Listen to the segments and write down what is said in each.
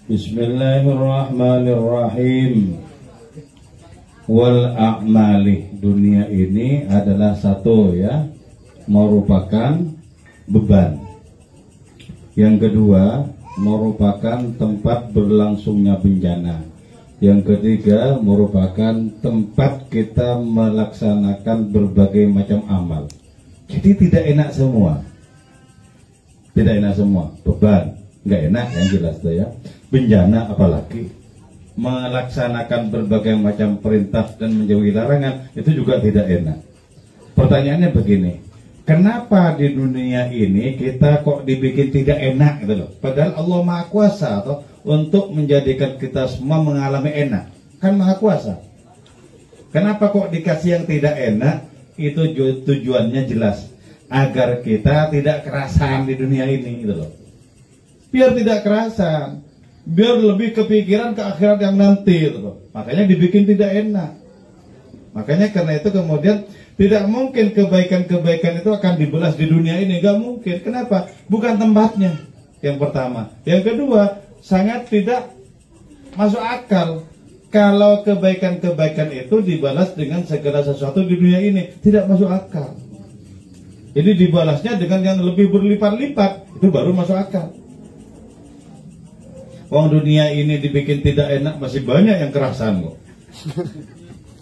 Bismillahirrahmanirrahim. Wal a'mali, dunia ini adalah satu ya, merupakan beban. Yang kedua, merupakan tempat berlangsungnya bencana. Yang ketiga, merupakan tempat kita melaksanakan berbagai macam amal. Jadi tidak enak semua. Tidak enak semua, beban, nggak enak yang jelas tuh ya. Bencana apalagi, melaksanakan berbagai macam perintah dan menjauhi larangan itu juga tidak enak. Pertanyaannya begini, kenapa di dunia ini kita kok dibikin tidak enak gitu loh? Padahal Allah Maha Kuasa atau untuk menjadikan kita semua mengalami enak, kan Maha Kuasa. Kenapa kok dikasih yang tidak enak? Itu tujuannya jelas, agar kita tidak kerasan di dunia ini gitu loh. Biar tidak kerasan, biar lebih kepikiran ke akhirat yang nanti gitu. Makanya dibikin tidak enak. Makanya karena itu kemudian tidak mungkin kebaikan-kebaikan itu akan dibalas di dunia ini, gak mungkin. Kenapa? Bukan tempatnya. Yang pertama. Yang kedua, sangat tidak masuk akal kalau kebaikan-kebaikan itu dibalas dengan segala sesuatu di dunia ini. Tidak masuk akal. Jadi dibalasnya dengan yang lebih berlipat-lipat, itu baru masuk akal. Wong dunia ini dibikin tidak enak, masih banyak yang kerasan kok.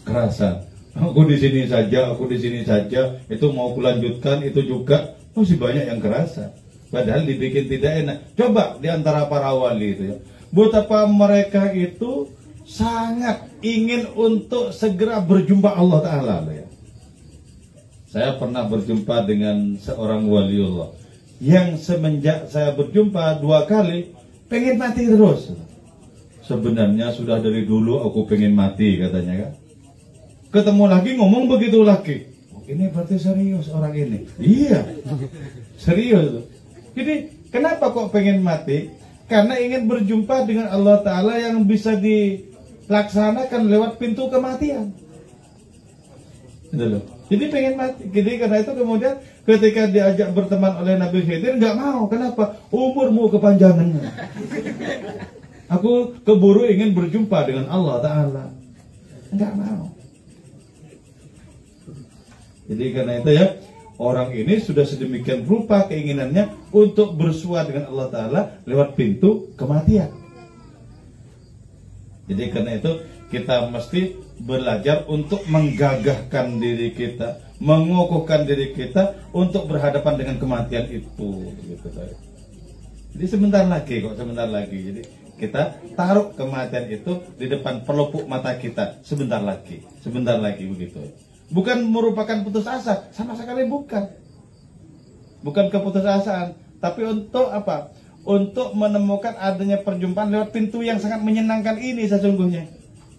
Kerasan. Aku di sini saja, aku di sini saja. Itu mau kulanjutkan, itu juga masih banyak yang kerasan. Padahal dibikin tidak enak. Coba di antara para wali itu ya, betapa mereka itu sangat ingin untuk segera berjumpa Allah Ta'ala ya. Saya pernah berjumpa dengan seorang waliullah yang semenjak saya berjumpa 2 kali pengen mati terus. Sebenarnya sudah dari dulu aku pengen mati katanya kan. Ketemu lagi ngomong begitu lagi. Oh, ini berarti serius orang ini. Iya. Serius. Jadi kenapa kok pengen mati? Karena ingin berjumpa dengan Allah Ta'ala yang bisa dilaksanakan lewat pintu kematian. Gitu loh. Jadi pengen mati. Jadi karena itu kemudian ketika diajak berteman oleh Nabi Khidir nggak mau. Kenapa? Umurmu kepanjangan. Aku keburu ingin berjumpa dengan Allah Ta'ala. Nggak mau. Jadi karena itu ya, orang ini sudah sedemikian rupa keinginannya untuk bersua dengan Allah Ta'ala lewat pintu kematian. Jadi karena itu kita mesti belajar untuk menggagahkan diri kita, mengukuhkan diri kita untuk berhadapan dengan kematian itu. Gitu. Jadi sebentar lagi kok, sebentar lagi. Jadi kita taruh kematian itu di depan pelupuk mata kita. Sebentar lagi begitu. Bukan merupakan putus asa, sama sekali bukan. Bukan keputusasaan, tapi untuk apa? Untuk menemukan adanya perjumpaan lewat pintu yang sangat menyenangkan ini sesungguhnya.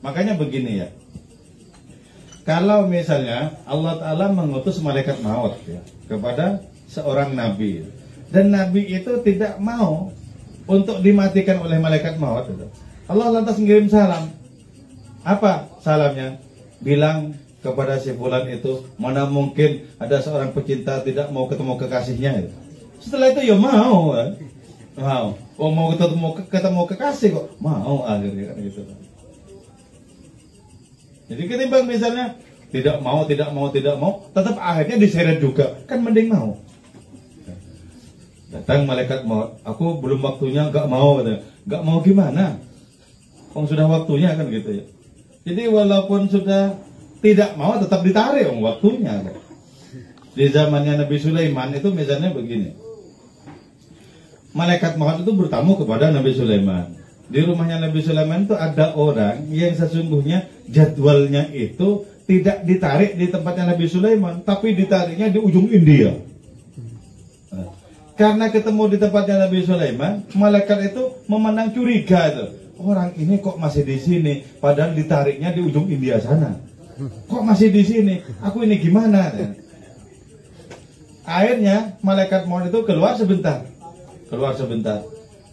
Makanya begini ya. Kalau misalnya Allah Ta'ala mengutus malaikat maut ya, kepada seorang nabi, dan nabi itu tidak mau untuk dimatikan oleh malaikat maut itu, Allah lantas mengirim salam. Apa salamnya? Bilang kepada si fulan itu, mana mungkin ada seorang pecinta tidak mau ketemu kekasihnya itu. Setelah itu ya mau kan? Mau. Oh, mau ketemu kekasih kok mau akhirnya kan gitu. Jadi ketimbang misalnya tidak mau, tetap akhirnya diseret juga, kan mending mau. Datang malaikat maut, aku belum waktunya, nggak mau, nggak mau gimana? Kong sudah waktunya kan gitu ya. Jadi walaupun sudah tidak mau tetap ditarik waktunya kok. Di zamannya Nabi Sulaiman itu misalnya begini. Malaikat maut itu bertamu kepada Nabi Sulaiman. Di rumahnya Nabi Sulaiman itu ada orang yang sesungguhnya jadwalnya itu tidak ditarik di tempatnya Nabi Sulaiman, tapi ditariknya di ujung India. Karena ketemu di tempatnya Nabi Sulaiman, malaikat itu memandang curiga itu. Orang ini kok masih di sini, padahal ditariknya di ujung India sana. Kok masih di sini? Aku ini gimana? Akhirnya malaikat maut itu keluar sebentar.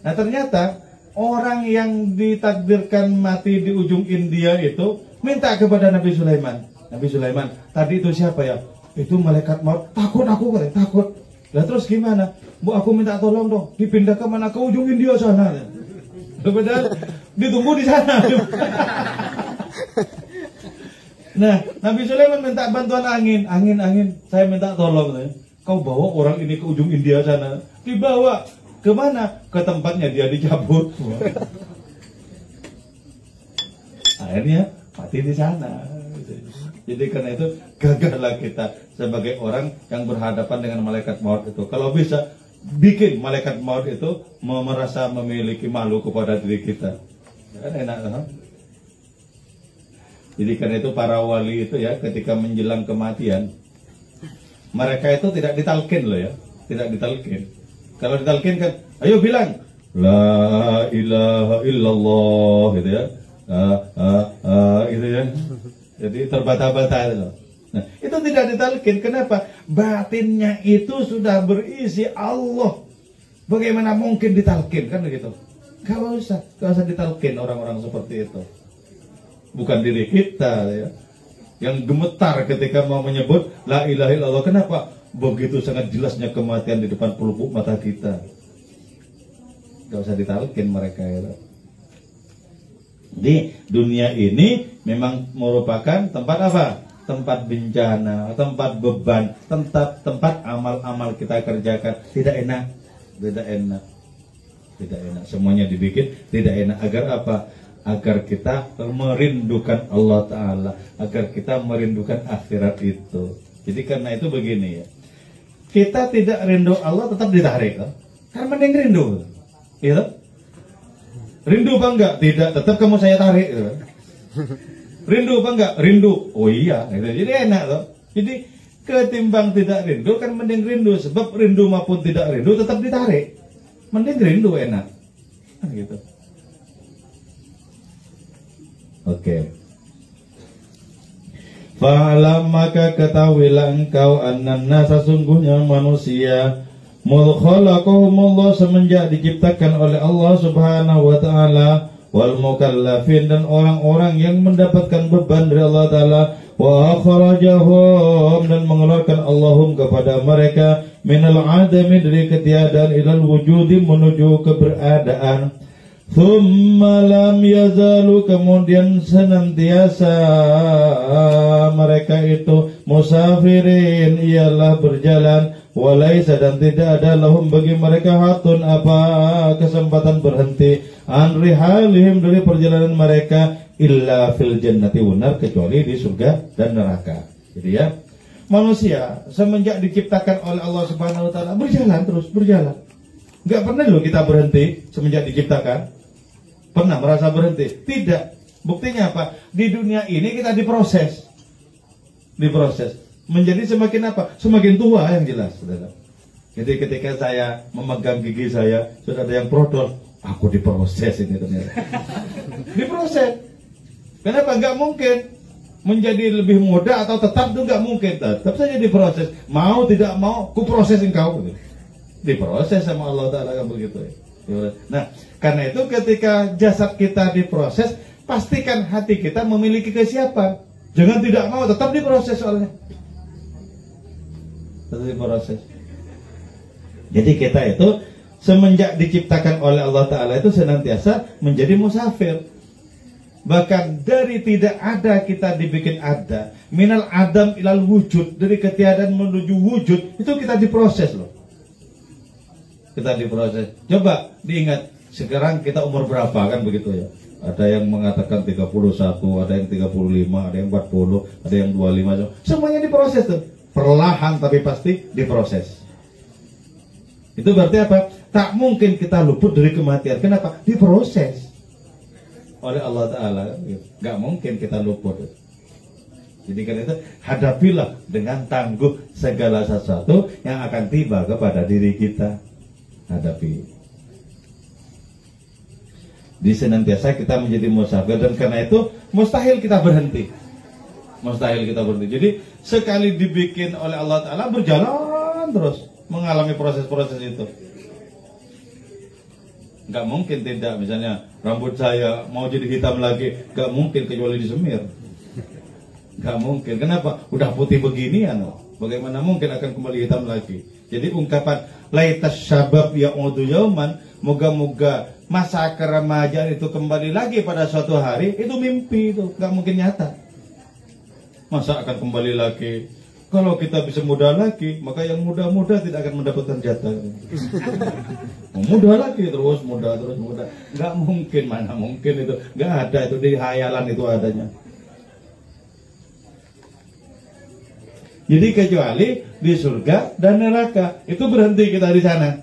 Nah ternyata orang yang ditakdirkan mati di ujung India itu minta kepada Nabi Sulaiman. Nabi Sulaiman, tadi itu siapa ya? Itu malaikat maut. Takut aku kan? Takut. Lah terus gimana? Bu, aku minta tolong dong, dipindah ke mana? Ke ujung India sana. Padahal ditunggu di sana. Nah, Nabi Sulaiman minta bantuan angin. Angin, saya minta tolong. Kau bawa orang ini ke ujung India sana. Dibawa ke mana? Ke tempatnya dia dicabut. Akhirnya mati di sana. Jadi karena itu gagahlah kita sebagai orang yang berhadapan dengan malaikat maut itu. Kalau bisa bikin malaikat maut itu merasa memiliki malu kepada diri kita. Kan enak kan? Jadi karena itu para wali itu ya ketika menjelang kematian, mereka itu tidak ditalkin loh ya, tidak ditalkin. Kalau ditalkin kan, ayo bilang la ilaha illallah gitu ya, gitu ya. Jadi terbata-bata itu. Nah, itu tidak ditalkin. Kenapa? Batinnya itu sudah berisi Allah. Bagaimana mungkin ditalkin kan begitu? Gak usah ditalkin orang-orang seperti itu. Bukan diri kita ya yang gemetar ketika mau menyebut la ilaha illallah. Kenapa? Begitu sangat jelasnya kematian di depan pelupuk mata kita. Gak usah ditalkin mereka ya. Di dunia ini memang merupakan tempat apa? Tempat bencana, tempat beban, tempat amal-amal kita kerjakan. Tidak enak. Semuanya dibikin tidak enak. Agar apa? Agar kita merindukan Allah Ta'ala, agar kita merindukan akhirat itu. Jadi karena itu begini ya, kita tidak rindu Allah tetap ditarik kan? Karena mending rindu gitu. Rindu apa enggak? Tidak, tetap kamu saya tarik gitu. Rindu apa enggak? Rindu. Oh iya gitu. Jadi enak loh. Jadi ketimbang tidak rindu kan mending rindu. Sebab rindu maupun tidak rindu tetap ditarik. Mending rindu enak kan gitu. Oke. Fa'alam maka ketahuilah engkau anna sesungguhnya manusia mulkhalaqahumullah semenjak diciptakan oleh Allah Subhanahu wa taala wal mukallafin dan orang-orang yang mendapatkan beban dari Allah taala wa akhrajahum dan mengeluarkan Allahum kepada mereka minal adami dari ketiadaan ilal wujudi menuju keberadaan. Thumma lam yazalu kemudian senantiasa mereka itu musafirin ialah berjalan walaisa dan tidak ada lahum bagi mereka hatun apa kesempatan berhenti an rihalihim dari perjalanan mereka illa fil jannati wanar kecuali di surga dan neraka. Jadi ya manusia semenjak diciptakan oleh Allah Subhanahu wa taala berjalan terus berjalan. Enggak pernah loh kita berhenti semenjak diciptakan. Pernah merasa berhenti? Tidak. Buktinya apa? Di dunia ini kita diproses. Menjadi semakin apa? Semakin tua yang jelas, saudara. Jadi ketika saya memegang gigi saya, sudah ada yang prodol, aku diproses ini ternyata. Diproses. Kenapa? Enggak mungkin menjadi lebih muda atau tetap itu enggak mungkin. Tetap saja diproses. Mau tidak mau, ku proses engkau. Diproses sama Allah Ta'ala kan begitu ya. Nah, karena itu ketika jasad kita diproses, pastikan hati kita memiliki kesiapan. Jangan tidak mau, tetap diproses soalnya. Tetap diproses. Jadi kita itu semenjak diciptakan oleh Allah Ta'ala itu senantiasa menjadi musafir. Bahkan dari tidak ada kita dibikin ada. Minal adam ilal wujud, dari ketiadaan menuju wujud, itu kita diproses loh. Kita diproses. Coba diingat, sekarang kita umur berapa kan begitu ya. Ada yang mengatakan 31, ada yang 35, ada yang 40, ada yang 25. Semuanya diproses tuh. Perlahan tapi pasti diproses. Itu berarti apa? Tak mungkin kita luput dari kematian. Kenapa? Diproses oleh Allah Ta'ala. Gak mungkin kita luput. Jadi karena itu hadapilah dengan tangguh segala sesuatu yang akan tiba kepada diri kita. Hadapi. Di senantiasa kita menjadi musafir dan karena itu mustahil kita berhenti. Jadi sekali dibikin oleh Allah Ta'ala berjalan terus mengalami proses-proses itu. Gak mungkin tidak. Misalnya rambut saya mau jadi hitam lagi, gak mungkin kecuali disemir. Gak mungkin. Kenapa? Udah putih beginian. Bagaimana mungkin akan kembali hitam lagi? Jadi ungkapan laitas syabab ya'udu yauman, moga-moga masa keremajan itu kembali lagi pada suatu hari, itu mimpi, itu nggak mungkin nyata. Masa akan kembali lagi? Kalau kita bisa muda lagi, maka yang muda-muda tidak akan mendapatkan jatah. Muda lagi terus muda. Nggak mungkin, mana mungkin itu. Nggak ada, itu di hayalan itu adanya. Jadi kecuali di surga dan neraka, itu berhenti kita di sana.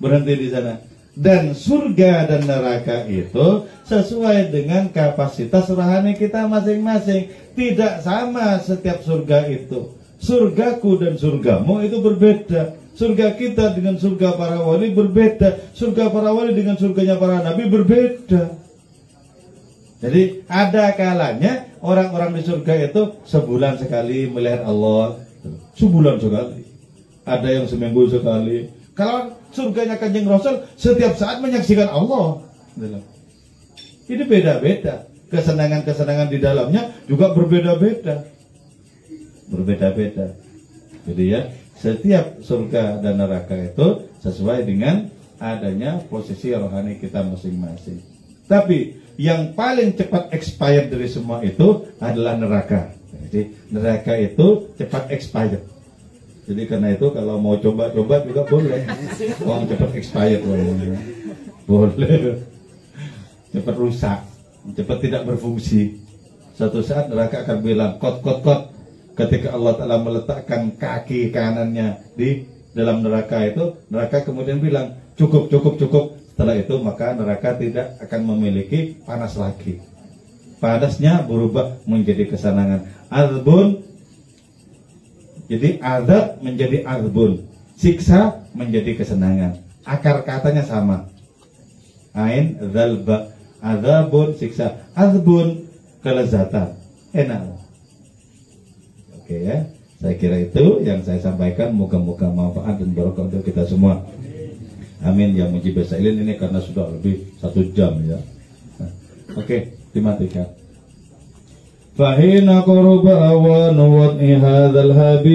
Berhenti di sana. Dan surga dan neraka itu sesuai dengan kapasitas rohani kita masing-masing. Tidak sama setiap surga itu. Surgaku dan surgamu itu berbeda. Surga kita dengan surga para wali berbeda. Surga para wali dengan surganya para nabi berbeda. Jadi ada kalanya orang-orang di surga itu sebulan sekali melihat Allah. Sebulan sekali. Ada yang seminggu sekali. Kalau surganya Kanjeng Rasul setiap saat menyaksikan Allah. Ini beda-beda. Kesenangan-kesenangan di dalamnya juga berbeda-beda. Berbeda-beda. Jadi ya, setiap surga dan neraka itu sesuai dengan adanya posisi rohani kita masing-masing. Tapi yang paling cepat expired dari semua itu adalah neraka. Jadi neraka itu cepat expired. Jadi karena itu kalau mau coba-coba juga boleh. Orang cepat expired boleh. Cepat rusak, cepat tidak berfungsi. Suatu saat neraka akan bilang kot. Ketika Allah Ta'ala meletakkan kaki kanannya di dalam neraka itu, neraka kemudian bilang cukup. Setelah itu maka neraka tidak akan memiliki panas lagi. Panasnya berubah menjadi kesenangan. Azbun, jadi azab menjadi azbun, siksa menjadi kesenangan. Akar katanya sama. Ain zalba, azabun siksa, azbun kelezatan, enak. Oke ya, saya kira itu yang saya sampaikan. Moga-moga manfaat dan barokah untuk kita semua. Amin ya mujib sailin. Ini karena sudah lebih 1 jam ya. Oke, dimatikan. Fahina qurba wa nuwad'i hadzal habib